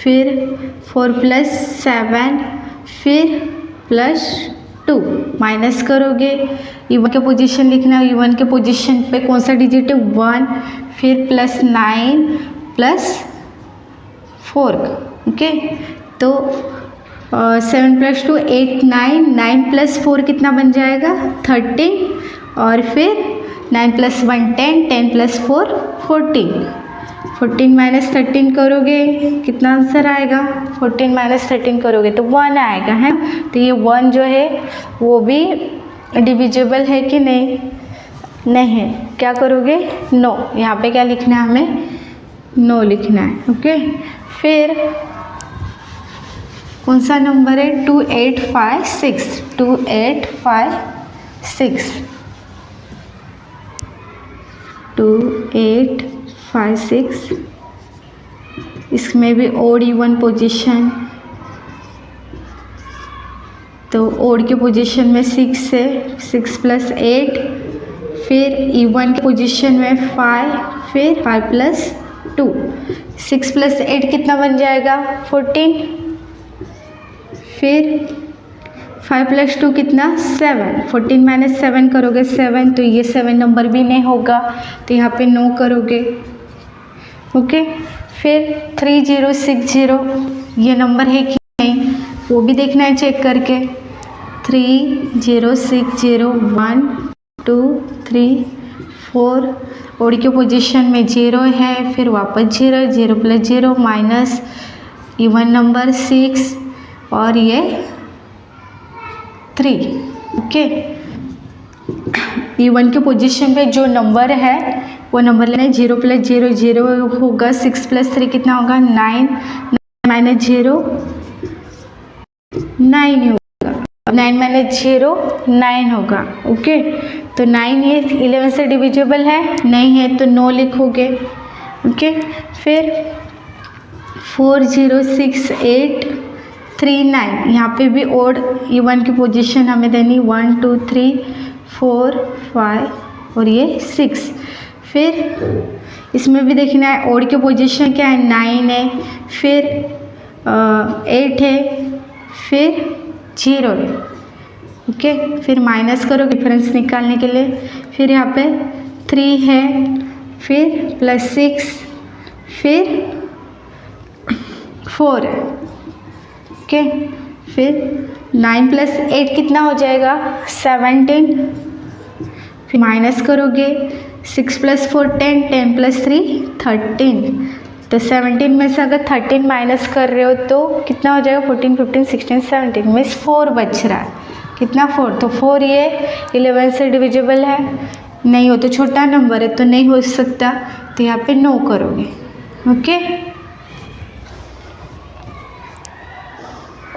फिर 4 + 7, फिर +2, माइनस करोगे, इवन के पोजीशन लिखना, इवन के पोजीशन पे कौन सा डिजिट है 1, फिर +9 + 4। ओके, तो 7 + 2 8 9, 9 + 4 कितना बन जाएगा 13, और फिर 9 + 1 10, 10 + 4 14, 14 - 13 करोगे कितना आंसर आएगा 14 - 13 करोगे तो 1 आएगा, है। तो ये 1 जो है वो भी डिविजिबल है कि नहीं, नहीं है, क्या करोगे नो, यहाँ पे क्या लिखना है हमें नो लिखना है। ओके, फिर कौन सा नंबर है 2 8 5 6, 2 8 5 6, 2 8 5 6, इसमें भी ओड इवन पोजीशन, तो ओड के पोजीशन में 6 है, 6 + 8, फिर इवन के पोजीशन में 5, फिर 5 + 2, 6 + 8 कितना बन जाएगा 14, फिर 5 + 2 कितना 7, 14 - 7 करोगे 7, तो ये 7 नंबर भी नहीं होगा, तो यहाँ पे नो करोगे। ओके, फिर 3 0 6 0, ये नंबर है कि नहीं वो भी देखना है चेक करके, 3 0 6 0 1 2 3 4, ओड के पोजीशन में 0 है, फिर वापस 0 0 + 0 माइनस, इवन नंबर 6, और ये 3। ओके, इवन के पोजीशन पे जो नंबर है वो नंबर लेना है, 0 + 0 0 होगा, 6 + 3 कितना होगा 9, -0 9 ही होगा। 9 माइनस 0 9 होगा। ओके, तो 9 ये 11 से डिविजिबल है नहीं है तो नो लिखोगे। ओके, फिर 406839, यहाँ पे भी ओड इवन की पोजीशन हमें देनी 1 2 3 4 5 और ये 6। फिर इसमें भी देखना है ओड की पोजीशन क्या है, 9 है, फिर 8 है, फिर 0 है। ओके, फिर माइनस करो डिफरेंस निकालने के लिए। फिर यहाँ पे 3 है, फिर प्लस 6, फिर 4 है। ओके, फिर 9 प्लस 8 कितना हो जाएगा, 17। फिर माइनस करोगे 6 प्लस 4 10, 10 प्लस 3 13। तो 17 में से अगर 13 माइनस कर रहे हो तो कितना हो जाएगा, 14 15 16 17 में 4 बच रहा है। कितना, 4। तो 4 ये 11 से डिविजिबल है नहीं हो तो छोटा नंबर है तो नहीं हो सकता, तो यहाँ पे नो करोगे। ओके,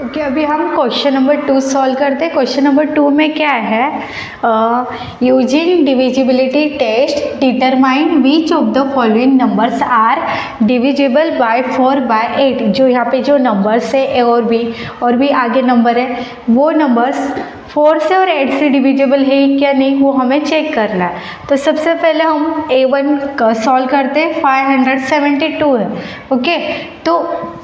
ओके, अभी हम क्वेश्चन नंबर 2 सॉल्व करते हैं। क्वेश्चन नंबर 2 में क्या है, using divisibility test determine which of the following numbers are divisible by 4 by 8। जो यहाँ पे जो नंबर्स है ए और भी आगे नंबर है, वो नंबर्स 4 से और 8 से डिविजिबल है क्या नहीं, वो हमें चेक करना है। तो सबसे पहले हम A1 सॉल्व करते हैं। 572 है। ओके, तो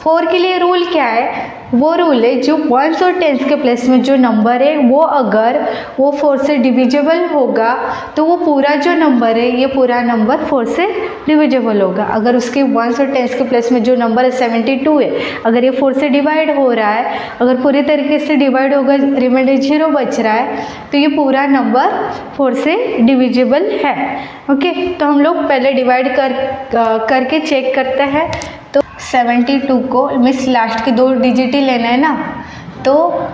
4 के लिए रूल क्या है, वो रूल है जो 1s और 10s के प्लेस में जो नंबर है वो अगर वो 4 से डिविजिबल होगा तो वो पूरा जो नंबर है ये पूरा नंबर 4 से डिविजिबल होगा। अगर उसके 1s और 10s के प्लेस में जो नंबर है 72 है, अगर ये 4 से डिवाइड हो रहा है, अगर पूरी तरीके से डिवाइड होगा, रिमाइंडर 0 बच रहा है, तो ये पूरा नंबर 4 से डिविजिबल है। ओके, तो हम लोग पहले डिवाइड करके चेक करते हैं। तो 72 को मिस लास्ट के 2 डिजिट ही लेना है ना, तो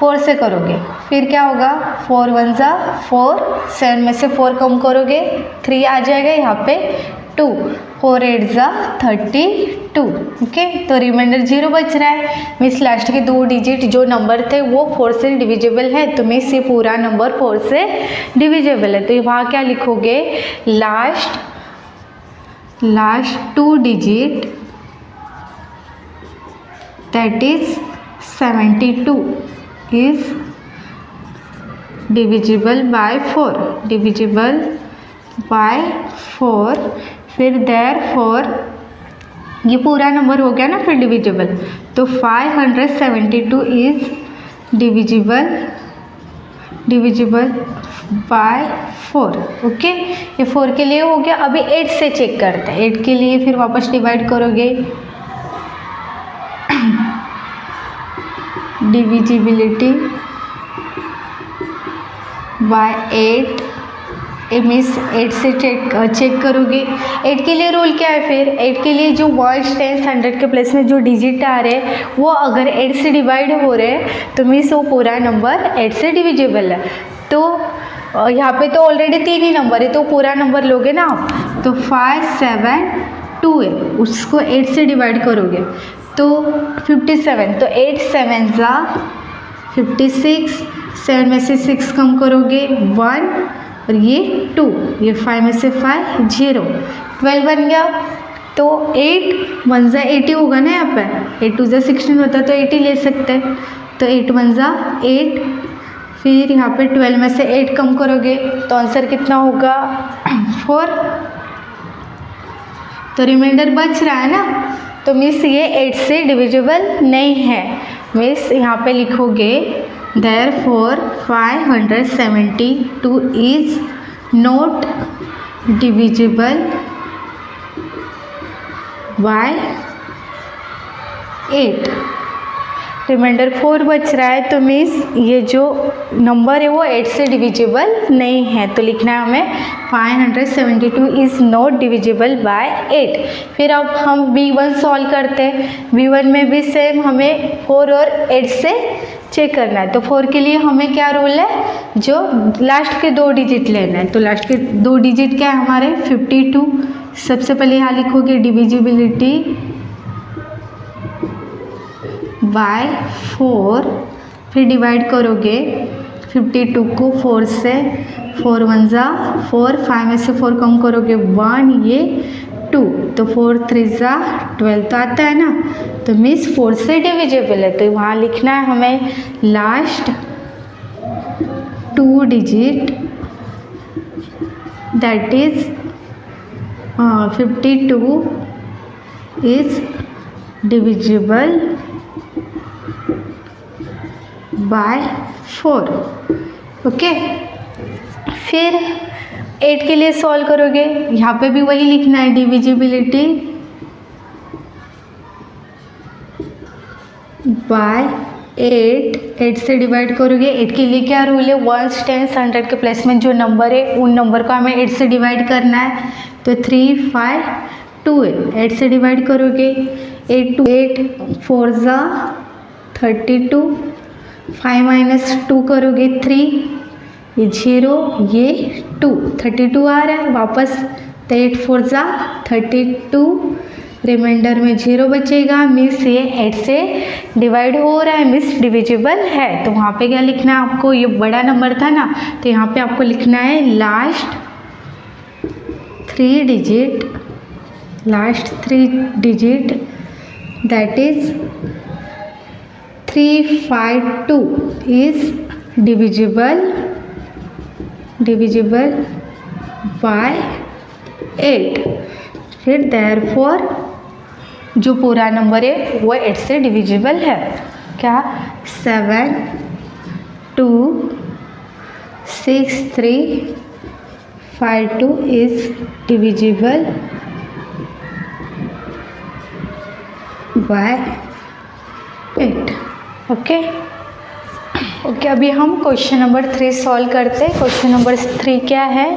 4 से करोगे, फिर क्या होगा, 4 1 जा 4, 7 में से 4 कम करोगे 3 आ जाएगा, यहाँ पे 2, 4 8 जा 32। ओके, तो रिमाइंडर 0 बच रहा है। मिस लास्ट के 2 डिजिट जो नंबर थे वो 4 से डिविजिबल है, तो मिस ये पूरा नंबर 4 से डिविजिबल है। तो वहाँ क्या लिखोगे, last 2 digit that is 72 is divisible by 4, divisible by 4। फिर therefore ये पूरा नंबर हो गया ना फिर डिविजिबल, तो 572 is divisible by 4। ओके, ये 4 के लिए हो गया। अभी 8 से चेक करते हैं। 8 के लिए फिर वापस डिवाइड करोगे, डिविजिबिलिटी बाय 8, मीन्स 8 से चेक करोगे। 8 के लिए रूल क्या है, फिर 8 के लिए जो 1s 10s 100 के प्लेस में जो डिजिट आ रहे हैं वो अगर 8 से डिवाइड हो रहे हैं तो मीन्स वो पूरा नंबर 8 से डिविजिबल है। तो यहाँ पे तो ऑलरेडी 3 ही नंबर है तो पूरा नंबर लोगे ना आप, तो 572 है, उसको 8 से डिवाइड करोगे तो 57, तो 8 7 जा 56, 7 में से 6 कम करोगे 1 और ये 2, ये 5 में से 5 0, 12 बन गया। तो 8 1 जा 80 होगा ना, यहाँ पे 8 2 जा 16 होता तो 80 ले सकते हैं, तो 8 1 जा 8, फिर यहाँ पे 12 में से 8 कम करोगे तो आंसर कितना होगा 4। तो रिमाइंडर बच रहा है ना, तो मिस ये 8 से डिविजिबल नहीं है। मिस यहाँ पे लिखोगे therefore 572 is not divisible by 8। Reminder 4 बच रहा है, तो मीन्स ये जो नंबर है वो 8 से डिविजिबल नहीं है, तो लिखना है हमें 572 इज़ नॉट डिविजिबल बाय 8। फिर अब हम B1 सॉल्व करते हैं। B1 में भी सेम हमें 4 और 8 से चेक करना है। तो 4 के लिए हमें क्या रूल है, जो लास्ट के 2 डिजिट लेना है। तो लास्ट के 2 डिजिट क्या है हमारे 52। सबसे पहले यहाँ लिखोगे डिविजिबिलिटी बाय 4 फिर डिवाइड करोगे 52 को 4 से, 4 1 जा 4, 5 में से 4 कम करोगे 1, ये 2, तो 4 3 जा 12 तो आता है ना, तो मीन्स 4 से डिविजिबल है। तो वहाँ लिखना है हमें last 2 digit that is 52 is divisible by 4। Okay, फिर 8 के लिए सॉल्व करोगे, यहाँ पे भी वही लिखना है डिविजिबिलिटी बाय 8। 8 से डिवाइड करोगे, 8 के लिए क्या रूल है, 1s 10s 100 के प्लेस में जो नंबर है उन नंबर को हमें 8 से डिवाइड करना है, तो 3 5 2 है। 8 से डिवाइड करोगे 8 2 8 4 जा 32, 5 माइनस 2 करोगे 3, ये 0 ये 2, 32 आ रहा है वापस, तो 8 4 जा 32, रिमाइंडर में 0 बचेगा, मीन्स ये 8 से डिवाइड हो रहा है, मीन्स डिविजिबल है। तो वहाँ पे क्या लिखना है आपको, ये बड़ा नंबर था ना, तो यहाँ पे आपको लिखना है last 3 digit that is 352 is divisible bye 8। फिर देयरफॉर जो पूरा नंबर है वो 8 से डिविजिबल है। क्या, 7 2 6 3 5 2 इज डिविजिबल बाय 8। ओके, अभी हम क्वेश्चन नंबर 3 सॉल्व करते हैं। क्वेश्चन नंबर 3 क्या है,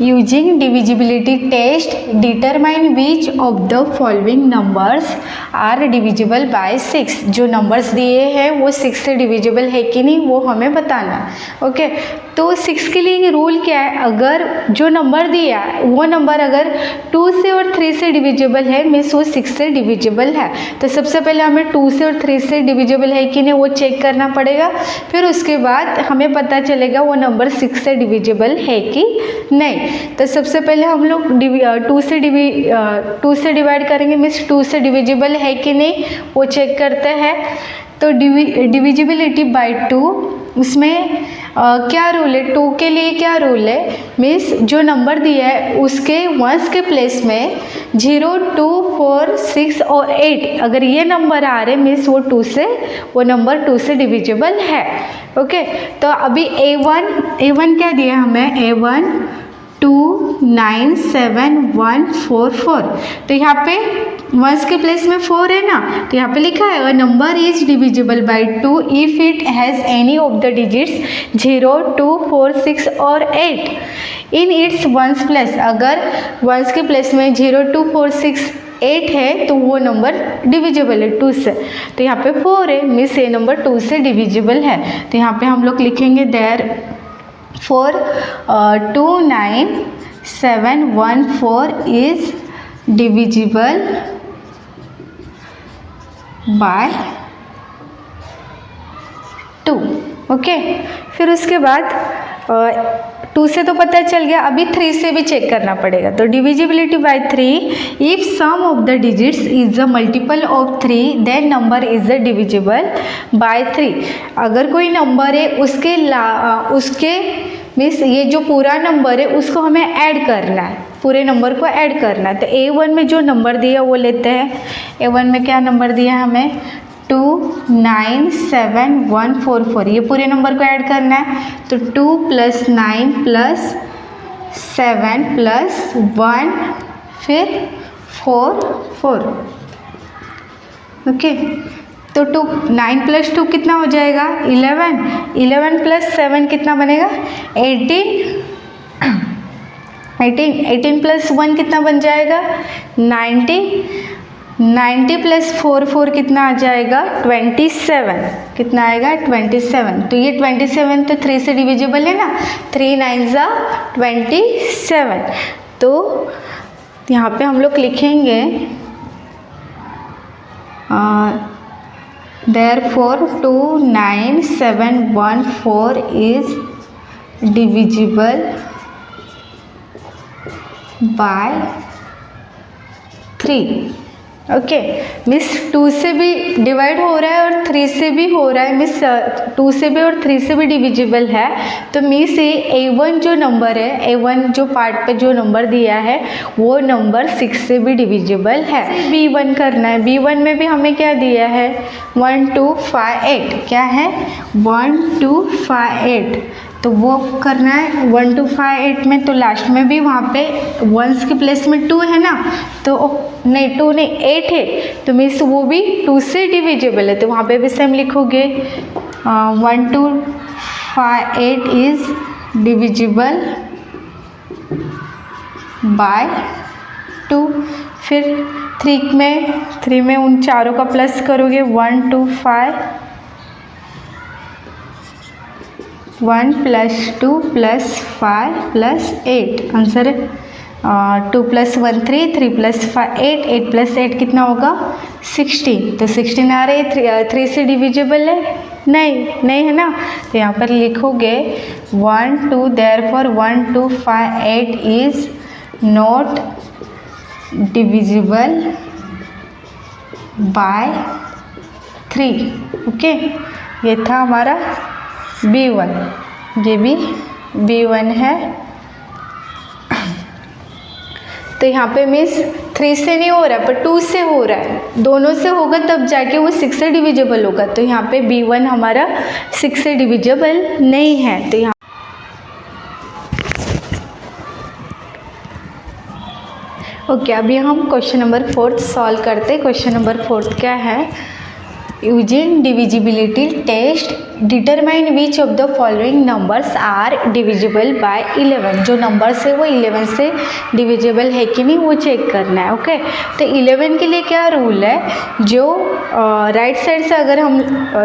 using divisibility test determine which of the following numbers are divisible by 6। जो नंबर्स दिए हैं वो 6 से डिविजिबल है कि नहीं वो हमें बताना। ओके, तो 6 के लिए रूल क्या है, अगर जो नंबर दिया है वो नंबर अगर 2 से और 3 से डिविजिबल है, मीन्स वो 6 से डिविजिबल है। तो सबसे पहले हमें 2 से और 3 से डिविजिबल है कि नहीं वो चेक करना पड़ेगा, फिर उसके बाद हमें पता चलेगा वो नंबर 6 से डिविजिबल है कि नहीं। तो सबसे पहले हम लोग 2 से डिवाइड करेंगे, मीन्स 2 से डिविजिबल है कि नहीं वो चेक करते हैं। तो डिविजिबिलिटी बाय 2, उसमें क्या रूल है, 2 के लिए क्या रूल है, मीन्स जो नंबर दिया है उसके 1s के प्लेस में 0 2 4 6 और 8 अगर ये नंबर आ रहे मीन्स वो नंबर 2 से डिविजिबल है। ओके, तो अभी A1 क्या दिया हमें, A1 2 9 7 1 4 4, तो यहाँ पे 1s के प्लेस में 4 है ना, तो यहाँ पे लिखा है number is divisible by 2 if it has any of the digits 0 2 4 6 और 8 इन इट्स 1s प्लेस। अगर 1s के प्लेस में 0 2 4 6 8 है तो वो नंबर डिविजिबल है 2 से, तो यहाँ पे 4 है, मीन्स ये नंबर 2 से डिविजिबल है। तो यहाँ पे हम लोग लिखेंगे there 4 2 9 7 1 4 is divisible by 2। Okay, फिर उसके बाद 2 से तो पता चल गया, अभी 3 से भी चेक करना पड़ेगा। तो divisibility by 3, if sum of the digits is a multiple of 3 then number is a divisible by 3। अगर कोई नंबर है उसके मीन्स ये जो पूरा नंबर है उसको हमें ऐड करना है, पूरे नंबर को ऐड करना है। तो A1 में जो नंबर दिया वो लेते हैं। A1 में क्या नंबर दिया है हमें, 2 9 7 1 4 4, ये पूरे नंबर को ऐड करना है। तो 2 + 9 + 7 + 1 फिर 4 4। ओके, तो 9 + 2 कितना हो जाएगा, 11 + 7 कितना बनेगा, 18 + 1 कितना बन जाएगा, 90 + 4 4 कितना आ जाएगा, 27 कितना आएगा, 27। तो ये 27 तो 3 से डिविजिबल है ना, 3 9 = 27। तो यहाँ पे हम लोग लिखेंगे Therefore 29714 is divisible by 3. Okay miss 2 से भी डिवाइड हो रहा है और 3 से भी हो रहा है, मिस 2 से भी और 3 से भी डिविजिबल है, तो मिस ये A1 जो नंबर है, A1 जो पार्ट पे जो नंबर दिया है वो नंबर 6 से भी डिविजिबल है. B1 करना है. B1 में भी हमें क्या दिया है 1 2 5 8. क्या है 1 2 5 8. तो वो करना है 1 2 5 8 में. तो लास्ट में भी वहाँ पे वंस के प्लेस में 2 है ना, तो नहीं 2 नहीं 8 है, तो मीन्स वो भी 2 से डिविजिबल है, तो वहाँ पे भी सेम लिखोगे 1 2 5 8 इज डिविजिबल बाय 2. फिर 3 में उन चारों का प्लस करोगे 1 2 5 1 + 2 + 5 + 8. आंसर 2 + 1 3 3 + 5 8 8 + 8 कितना होगा 16. तो 16 आ रहे हैं. 3 से डिविजिबल है नहीं है ना, तो यहाँ पर लिखोगे 1 2. Therefore 1 2 5 8 is not divisible by 3. Okay, ये था हमारा B1. ये भी B1 है. तो यहाँ पे मिस 3 से नहीं हो रहा है पर 2 से हो रहा है. दोनों से होगा तब जाके वो 6 से डिविजिबल होगा. तो यहाँ पे B1 हमारा 6 से डिविजिबल नहीं है. तो यहाँ ओके, अभी हम क्वेश्चन नंबर 4 सॉल्व करते हैं. क्वेश्चन नंबर 4 क्या है, using divisibility test determine which of the following numbers are divisible by 11. जो नंबर्स है वो 11 से डिविजिबल है कि नहीं वो चेक करना है. ओके, तो 11 के लिए क्या रूल है, जो राइट साइड से अगर हम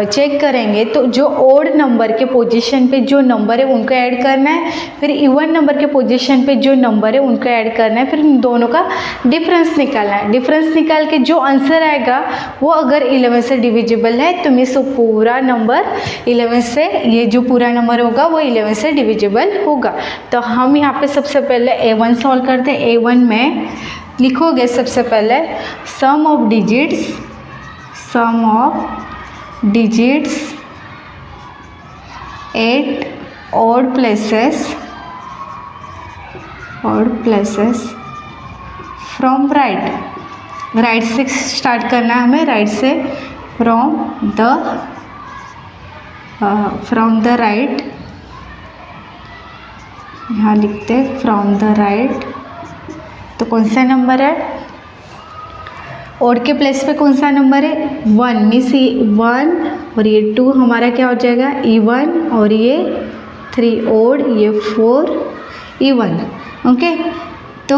चेक करेंगे तो जो ओड नंबर के पोजीशन पे जो नंबर है उनको ऐड करना है, फिर इवन नंबर के पोजीशन पे जो नंबर है उनको ऐड करना है, फिर इन दोनों का डिफरेंस निकालना है. डिफरेंस निकाल के जो आंसर आएगा वो अगर 11 से डिविजिबल है तो मिस वो पूरा नंबर 11 से, ये जो पूरा नंबर होगा वो 11 से डिविजिबल होगा. तो हम यहाँ पे सबसे पहले A1 सॉल्व करते हैं. A1 में लिखोगे सबसे पहले sum of digits 8 odd places from right से स्टार्ट करना है हमें. राइट से फ्रॉम द राइट, यहाँ लिखते हैं फ्रॉम द राइट. तो कौन सा नंबर है, ओड के प्लेस पे कौन सा नंबर है 1, मीन्स 1 और ये 2 हमारा क्या हो जाएगा E1, और ये 3 ओड, ये 4 E1. ओके, तो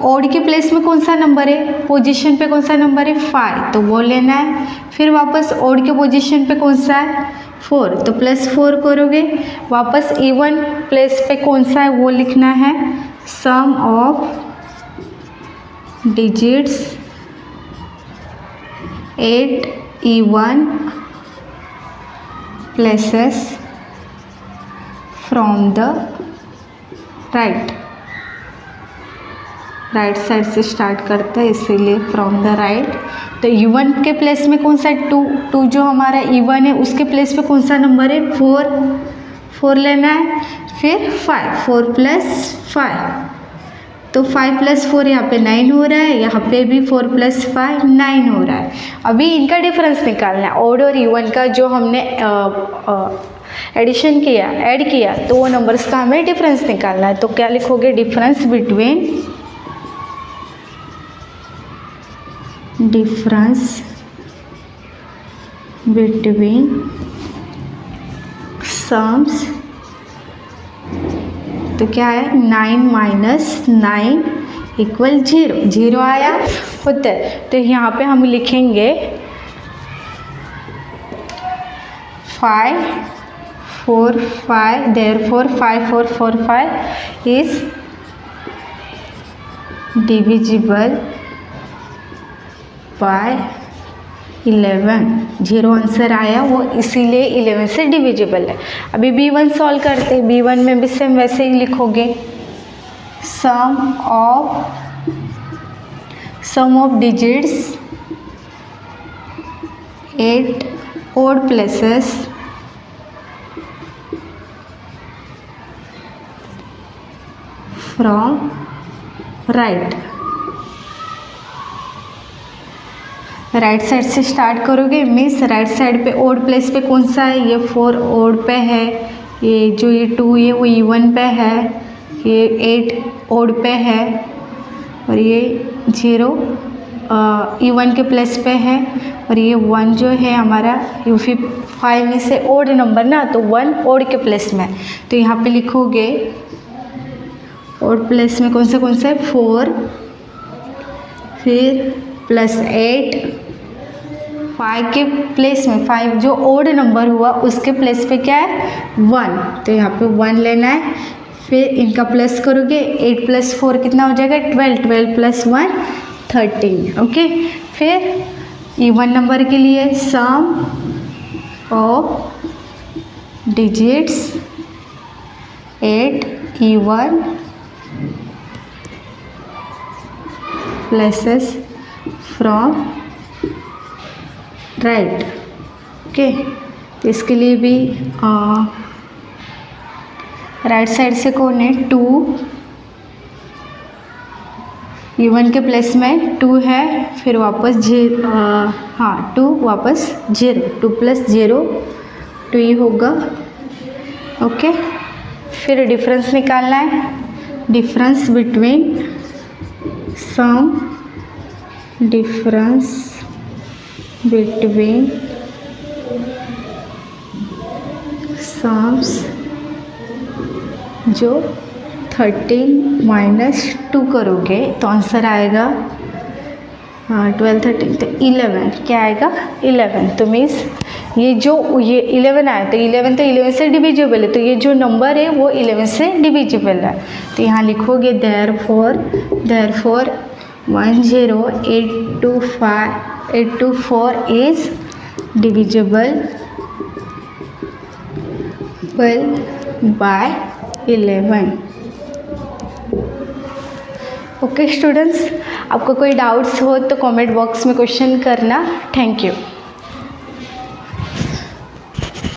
ओड के प्लेस में कौन सा नंबर है, पोजीशन पे कौन सा नंबर है 5, तो वो लेना है. फिर वापस ओड के पोजीशन पे कौन सा है 4, तो +4 करोगे. वापस E1 प्लेस पे कौन सा है वो लिखना है. Sum of digits 8 E1 places from the right side से स्टार्ट करते हैं इसीलिए फ्रॉम द राइट. तो E1 के प्लेस में कौन सा 2 जो हमारा E1 है उसके प्लेस पे कौन सा नंबर है 4 लेना है. फिर 5 4 + 5, तो 5 + 4 यहाँ पे 9 हो रहा है, यहाँ पे भी 4 + 5 9 हो रहा है. अभी इनका डिफरेंस निकालना है. ओड और इवन का जो हमने एडिशन किया, ऐड किया, तो वो नंबर्स का हमें डिफरेंस निकालना है. तो क्या लिखोगे, डिफरेंस बिटवीन सम्स. तो क्या है 9 - 9 = 0 आया होता है. तो यहाँ पे हम लिखेंगे 5 4 5, therefore 5 4 4 5 is divisible by 11, 0 answer आया, वो इसीलिए 11 से डिविजिबल है। अभी B1 सॉल्व करते हैं। B1 में भी सेम वैसे ही लिखोगे, sum of digits 8 odd places from right side से स्टार्ट करोगे, मीन्स राइट साइड पे ओड प्लेस पे कौन सा है, ये 4 ओड पे है, ये जो ये 2 है वो E1 पे है, ये 8 ओड पे है, और ये 0 E1 के प्लेस पे है, और ये 1 जो है हमारा यू 5 में से ओड नंबर ना, तो 1 ओड के प्लेस में। तो यहाँ पे लिखोगे ओड प्लेस में कौन सा है, 4, फिर +8, 5 के प्लेस में 5 जो ओड नंबर हुआ उसके प्लेस पे क्या है, 1, तो यहाँ पे 1 लेना है। फिर इनका प्लस करोगे, 8 + 4 कितना हो जाएगा, 12, 12 + 1 13। ओके, फिर E1 नंबर के लिए sum of digits 8 E1 places from right. Okay, तो इसके लिए भी राइट साइड से कौन है, 2, E1 के प्लेस में 2 है, फिर वापस 0, हाँ 2 वापस 0, 2 + 0 2 ही होगा। ओके, फिर डिफरेंस निकालना है, difference between sum difference between sums जो 13 - 2 करोगे तो आंसर आएगा 12 13, तो 11 क्या आएगा, 11। तो मीन्स ये 11 आया, तो 11 से डिविजिबल है, तो ये जो नंबर है वो 11 से डिविजिबल है। तो यहाँ लिखोगे therefore 10824 is divisible by 11। Okay students, आपको कोई डाउट्स हो तो कमेंट बॉक्स में क्वेश्चन करना। Thank you.